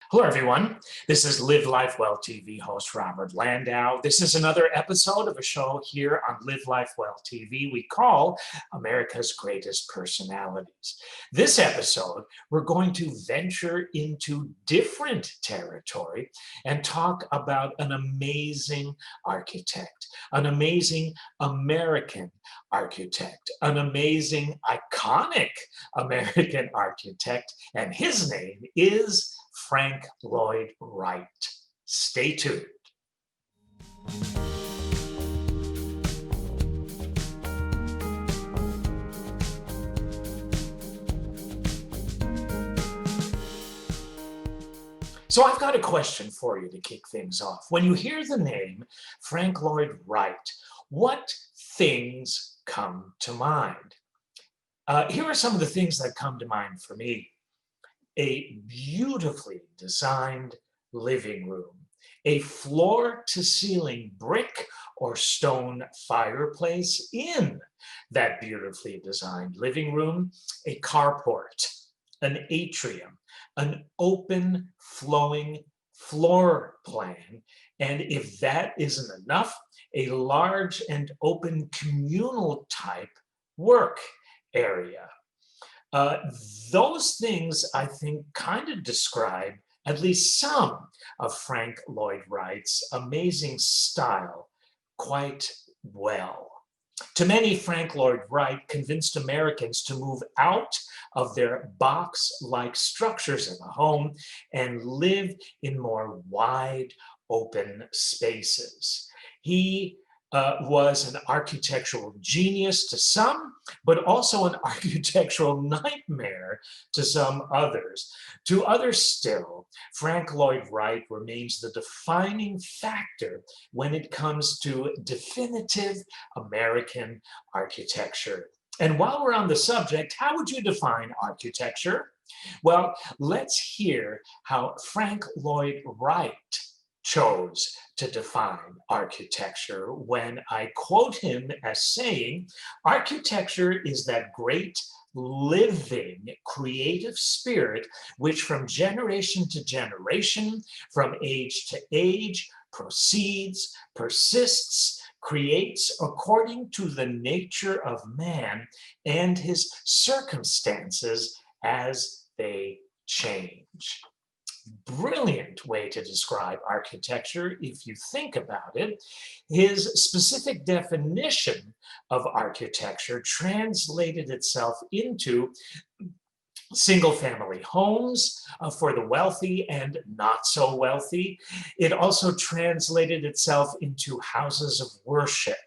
Hello, everyone. This is Live Life Well TV host Robert Landau. This is another episode of a show here on Live Life Well TV we call America's Greatest Personalities. This episode, we're going to venture into different territory and talk about an amazing architect, an amazing American architect, an amazing, iconic American architect, and his name is Frank Lloyd Wright. Stay tuned. So I've got a question for you to kick things off. When you hear the name Frank Lloyd Wright, what things come to mind? Here are some of the things that come to mind for me. A beautifully designed living room, a floor-to-ceiling brick or stone fireplace in that beautifully designed living room, a carport, an atrium, an open flowing floor plan, and if that isn't enough, a large and open communal type work area. Those things, I think, kind of describe at least some of Frank Lloyd Wright's amazing style quite well. To many, Frank Lloyd Wright convinced Americans to move out of their box-like structures in the home and live in more wide, open spaces. He was an architectural genius to some, but also an architectural nightmare to some others. To others still, Frank Lloyd Wright remains the defining factor when it comes to definitive American architecture. And while we're on the subject, how would you define architecture? Well, let's hear how Frank Lloyd Wright chose to define architecture when I quote him as saying, "Architecture is that great living creative spirit which from generation to generation, from age to age, proceeds, persists, creates according to the nature of man and his circumstances as they change." Brilliant way to describe architecture if you think about it. His specific definition of architecture translated itself into single-family homes for the wealthy and not so wealthy. It also translated itself into houses of worship,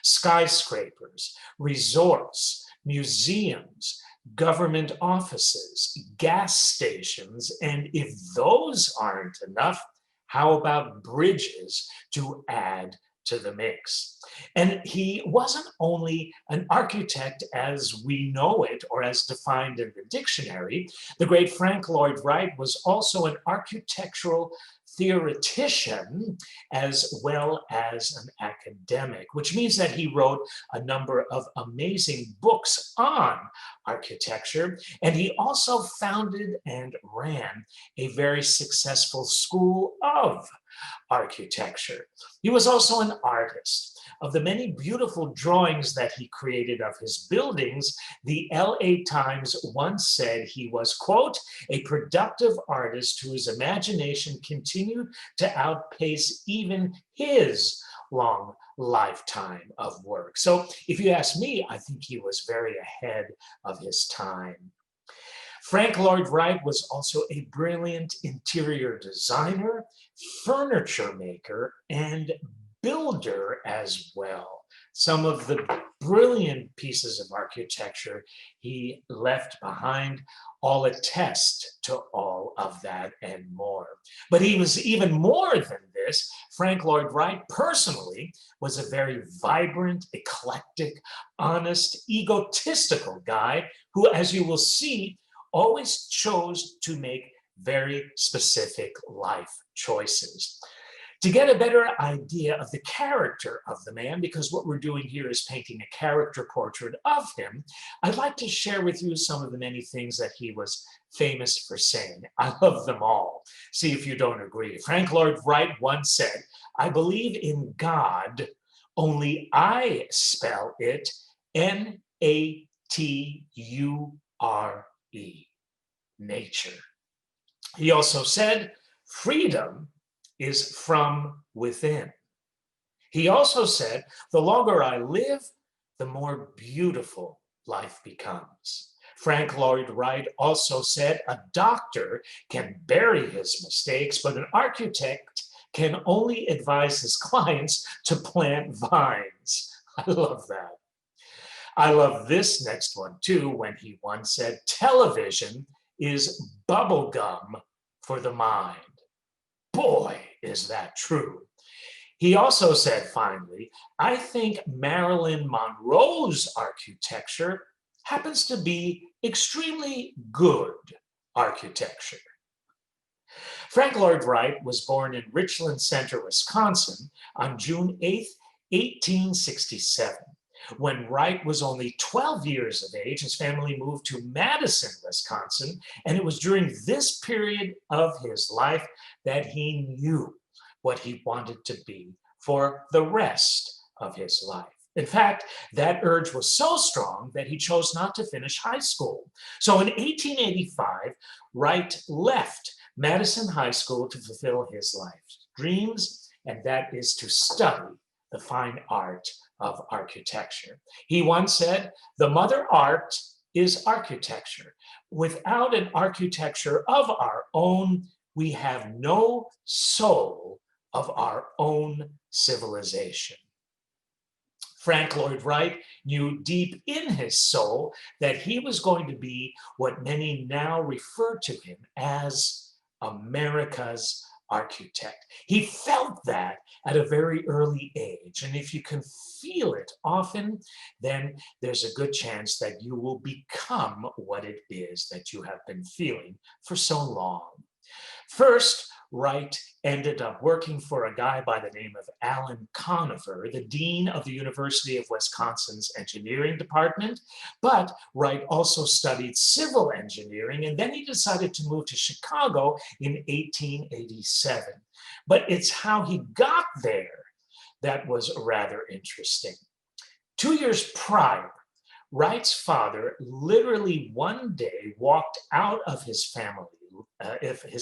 skyscrapers, resorts, museums, government offices, gas stations, and if those aren't enough, how about bridges to add to the mix? And he wasn't only an architect as we know it or as defined in the dictionary. The great Frank Lloyd Wright was also an architectural theoretician as well as an academic, which means that he wrote a number of amazing books on architecture, and he also founded and ran a very successful school of architecture. He was also an artist. Of the many beautiful drawings that he created of his buildings, the LA Times once said he was, quote, "a productive artist whose imagination continued to outpace even his long lifetime of work." So if you ask me, I think he was very ahead of his time. Frank Lloyd Wright was also a brilliant interior designer, furniture maker, and builder as well. Some of the brilliant pieces of architecture he left behind all attest to all of that and more. But he was even more than this. Frank Lloyd Wright personally was a very vibrant, eclectic, honest, egotistical guy who, as you will see, always chose to make very specific life choices. To get a better idea of the character of the man, because what we're doing here is painting a character portrait of him, I'd like to share with you some of the many things that he was famous for saying. I love them all. See if you don't agree. Frank Lloyd Wright once said, "I believe in God, only I spell it Nature, nature." He also said, "Freedom is from within." He also said, "The longer I live, the more beautiful life becomes." Frank Lloyd Wright also said, "A doctor can bury his mistakes, but an architect can only advise his clients to plant vines." I love that. I love this next one too, when he once said, "Television is bubble gum for the mind." Boy, is that true. He also said, finally, "I think Marilyn Monroe's architecture happens to be extremely good architecture." Frank Lloyd Wright was born in Richland Center, Wisconsin on June 8th, 1867. When Wright was only 12 years of age, his family moved to Madison, Wisconsin, and it was during this period of his life that he knew what he wanted to be for the rest of his life. In fact, that urge was so strong that he chose not to finish high school. So in 1885, Wright left Madison High School to fulfill his life's dreams, and that is to study the fine art of architecture. He once said, "The mother art is architecture. Without an architecture of our own, we have no soul of our own civilization." Frank Lloyd Wright knew deep in his soul that he was going to be what many now refer to him as America's architect. He felt that at a very early age. And if you can feel it often, then there's a good chance that you will become what it is that you have been feeling for so long. First, Wright ended up working for a guy by the name of Alan Conover, the dean of the University of Wisconsin's engineering department. But Wright also studied civil engineering, and then he decided to move to Chicago in 1887. But it's how he got there that was rather interesting. 2 years prior, Wright's father literally one day walked out of his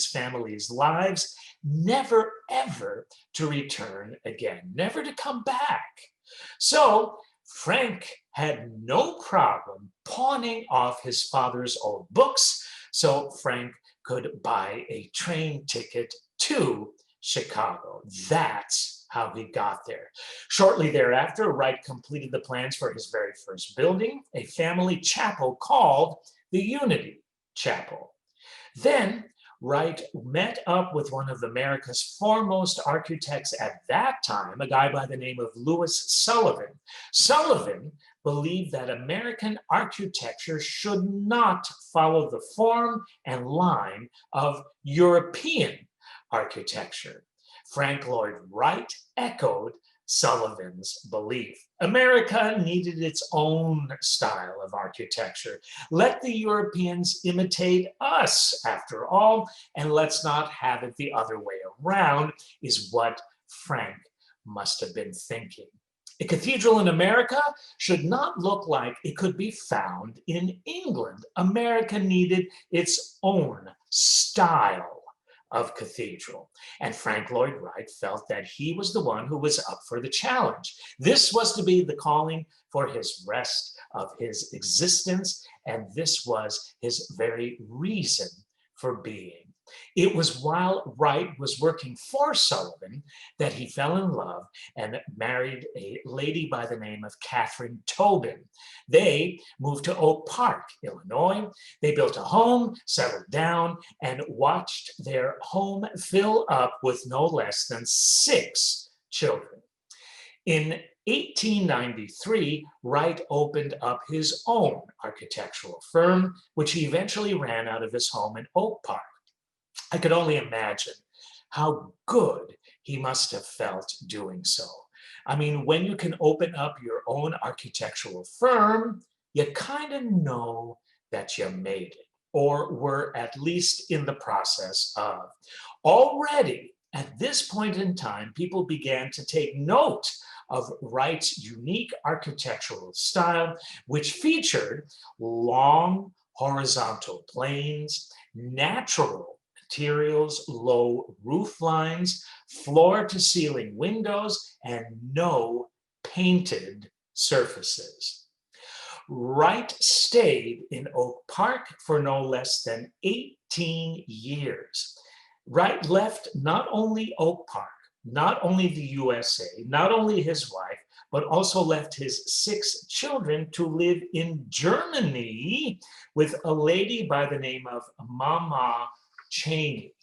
family's lives, never ever to return again, never to come back. So Frank had no problem pawning off his father's old books so Frank could buy a train ticket to Chicago. That's how he got there. Shortly thereafter, Wright completed the plans for his very first building, a family chapel called the Unity Chapel. Then Wright met up with one of America's foremost architects at that time, a guy by the name of Louis Sullivan. Sullivan believed that American architecture should not follow the form and line of European architecture. Frank Lloyd Wright echoed Sullivan's belief. America needed its own style of architecture. Let the Europeans imitate us, after all, and let's not have it the other way around, is what Frank must have been thinking. A cathedral in America should not look like it could be found in England. America needed its own style of cathedral. And Frank Lloyd Wright felt that he was the one who was up for the challenge. This was to be the calling for his rest of his existence, and this was his very reason for being. It was while Wright was working for Sullivan that he fell in love and married a lady by the name of Catherine Tobin. They moved to Oak Park, Illinois. They built a home, settled down, and watched their home fill up with no less than 6 children. In 1893, Wright opened up his own architectural firm, which he eventually ran out of his home in Oak Park. I could only imagine How good he must have felt doing so. I mean, when you can open up your own architectural firm, you kind of know that you made it, or were at least in the process of. Already at this point in time, people began to take note of Wright's unique architectural style, which featured long horizontal planes, natural materials, low roof lines, floor to ceiling windows, and no painted surfaces. Wright stayed in Oak Park for no less than 18 years. Wright left not only Oak Park, not only the USA, not only his wife, but also left his 6 children to live in Germany with a lady by the name of Mama Cheney.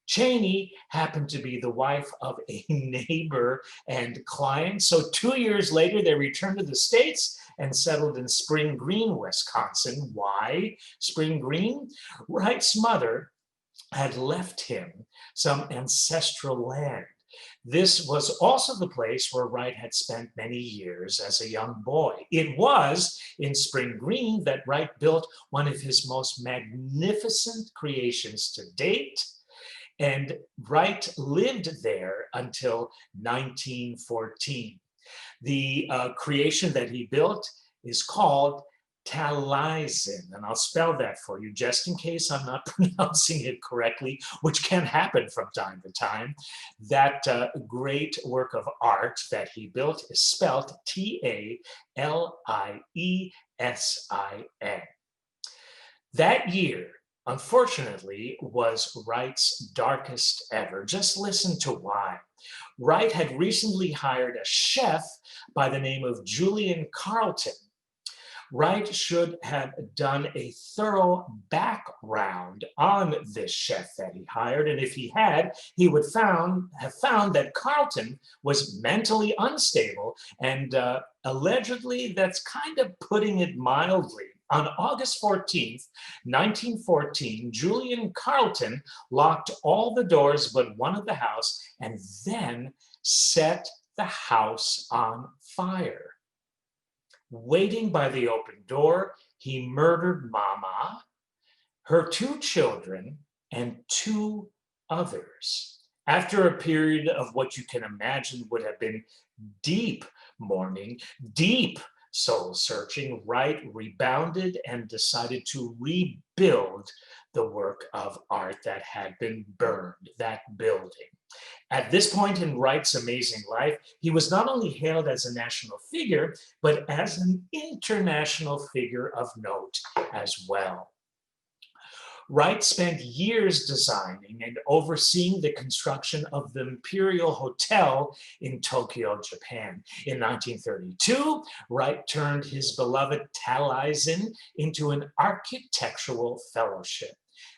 Cheney happened to be the wife of a neighbor and client. So 2 years later, they returned to the States and settled in Spring Green, Wisconsin. Why Spring Green? Wright's mother had left him some ancestral land. This was also the place where Wright had spent many years as a young boy. It was in Spring Green that Wright built one of his most magnificent creations to date, and Wright lived there until 1914. The creation that he built is called Taliesin, and I'll spell that for you just in case I'm not pronouncing it correctly, which can happen from time to time. That great work of art that he built is spelled Taliesin. That year, unfortunately, was Wright's darkest ever. Just listen to why. Wright had recently hired a chef by the name of Julian Carleton. Wright should have done a thorough background on this chef that he hired, and if he had, he would have found that Carleton was mentally unstable, and allegedly, that's kind of putting it mildly. On August 14th, 1914, Julian Carleton locked all the doors but one of the house and then set the house on fire. Waiting by the open door, he murdered Mama, her 2 children, and 2 others. After a period of what you can imagine would have been deep mourning, deep soul searching, Wright rebounded and decided to rebuild the work of art that had been burned, that building. At this point in Wright's amazing life, he was not only hailed as a national figure, but as an international figure of note as well. Wright spent years designing and overseeing the construction of the Imperial Hotel in Tokyo, Japan. In 1932, Wright turned his beloved Taliesin into an architectural fellowship.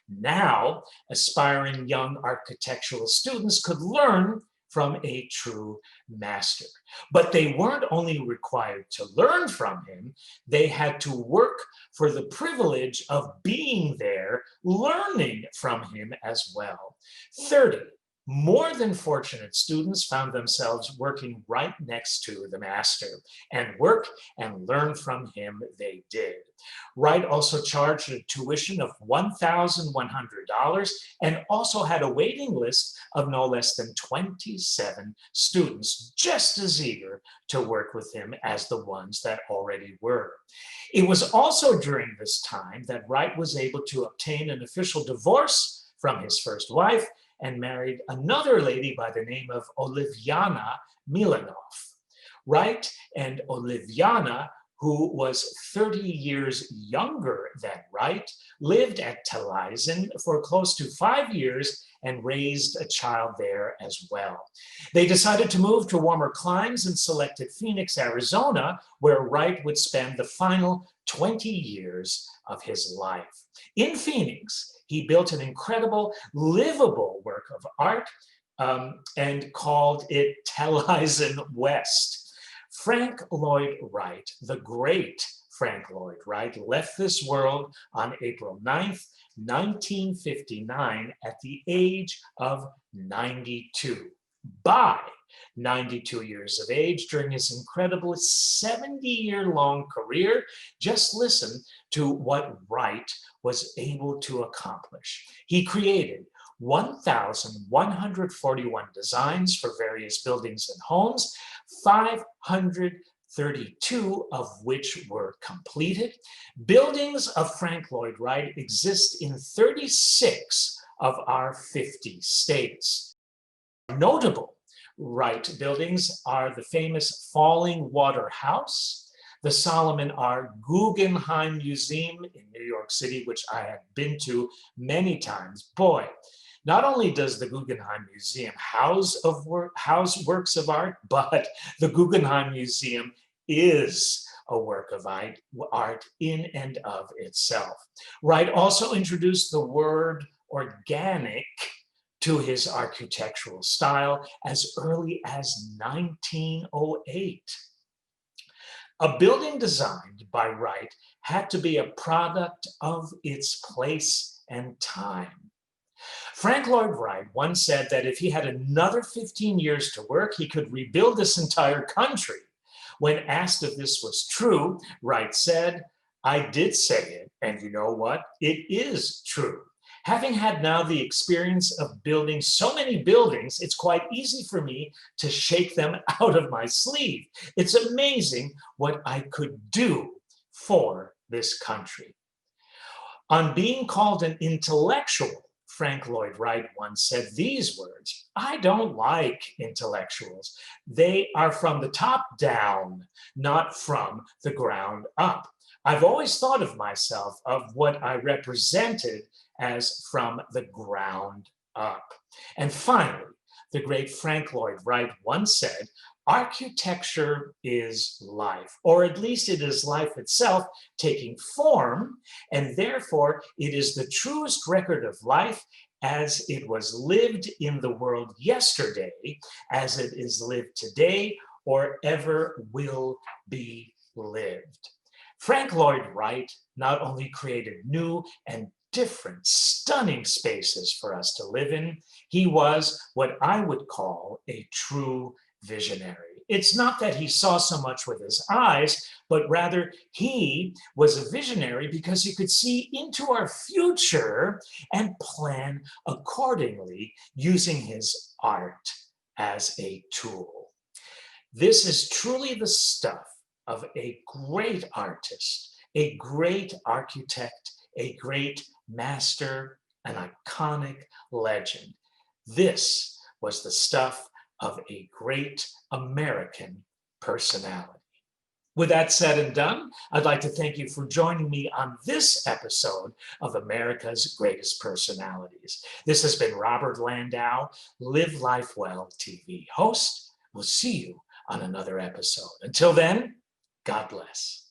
Now, aspiring young architectural students could learn from a true master. But they weren't only required to learn from him, they had to work for the privilege of being there, learning from him as well. 30 more than fortunate students found themselves working right next to the master, and work and learn from him they did. Wright also charged a tuition of $1,100 and also had a waiting list of no less than 27 students just as eager to work with him as the ones that already were. It was also during this time that Wright was able to obtain an official divorce from his first wife and married another lady by the name of Oliviana Milanov. Wright and Oliviana, who was 30 years younger than Wright, lived at Taliesin for close to 5 years and raised a child there as well. They decided to move to warmer climes and selected Phoenix, Arizona, where Wright would spend the final 20 years of his life. In Phoenix, he built an incredible, livable work of art and called it Taliesin West. Frank Lloyd Wright, the great Frank Lloyd Wright, left this world on April 9th, 1959 at the age of 92. By 92 years of age, during his incredible 70-year-long career, just listen to what Wright was able to accomplish. He created 1,141 designs for various buildings and homes, 532 of which were completed. Buildings of Frank Lloyd Wright exist in 36 of our 50 states. Notable Wright buildings are the famous Falling Water House, the Solomon R. Guggenheim Museum in New York City, which I have been to many times. Boy, not only does the Guggenheim Museum house works of art, but the Guggenheim Museum is a work of art in and of itself. Wright also introduced the word organic to his architectural style as early as 1908. A building designed by Wright had to be a product of its place and time. Frank Lloyd Wright once said that if he had another 15 years to work, he could rebuild this entire country. When asked if this was true, Wright said, "I did say it, and you know what? It is true. Having had now the experience of building so many buildings, it's quite easy for me to shake them out of my sleeve. It's amazing what I could do for this country." On being called an intellectual, Frank Lloyd Wright once said these words, "I don't like intellectuals. They are from the top down, not from the ground up. I've always thought of myself, of what I represented, as from the ground up." And finally, the great Frank Lloyd Wright once said, "Architecture is life, or at least it is life itself taking form, and therefore it is the truest record of life as it was lived in the world yesterday, as it is lived today, or ever will be lived." Frank Lloyd Wright not only created new and different, stunning spaces for us to live in, he was what I would call a true visionary. It's not that he saw so much with his eyes, but rather he was a visionary because he could see into our future and plan accordingly using his art as a tool. This is truly the stuff of a great artist, a great architect, a great master, an iconic legend. This was the stuff of a great American personality. With that said and done, I'd like to thank you for joining me on this episode of America's Greatest Personalities. This has been Robert Landau, Live Life Well TV host. We'll see you on another episode. Until then, God bless.